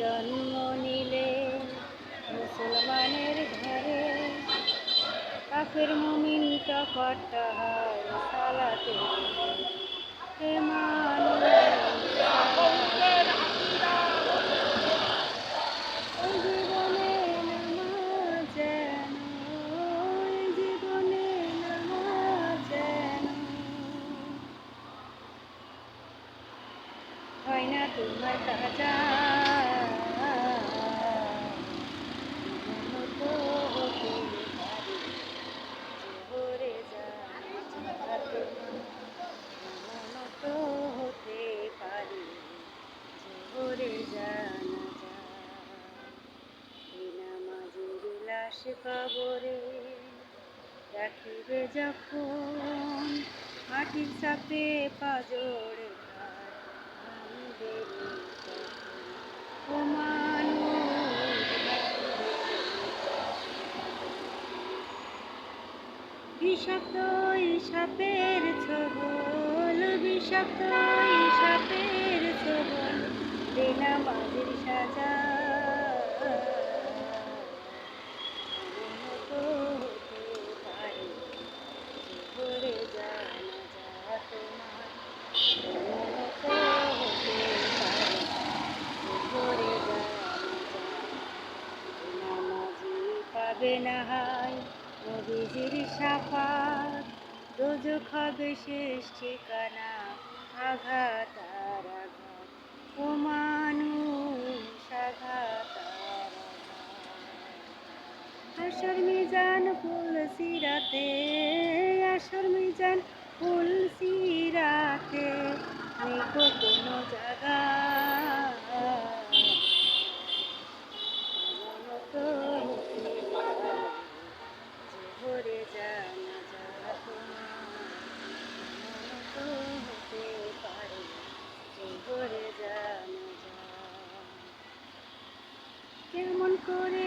জন্ম নিলে মুসলমানের ঘরে, কাফের মুমিন টপট্টা হয় সালাতে। হে মানুষ ওই জীবনে নামাজ যেন, ওই জীবনে নামাজ যেন হয় না তোমার কাজা। মতো হতে পারে জোহরে জানাজা তোমার, মতো হতে পারে জোহরে জানাজা। এই নামাজের লাশ কবরে রাখিবে যখন, মাটির চাপে পাজরে ভাঙবে তখন। ও মানুষ বিষাক্ত সাপের ছোবল, বিষাক্ত সাপের ছোবল, বেনামাজির সাজা। মতো হতে পারে জোহরে জানাজা তোমার, মতো হতে পারে জোহরে জানাজা। নামাজি পাবে না হায় নবীজির শাফাত, দোজখ হবে শেষ ঠিকানা, আঘাত আর আঘাত। ও মানুষ আঘাত আর আঘাত। হাসর মিজান ফুল সিরাতে, হাসর মিজান ফুল সিরাতে, নেই কো কোনো জায়গা। মতো হতে পারে জোহরে জানাজা তোমার, মতো হতে পারে জোহরে জানাজা। কেমন করে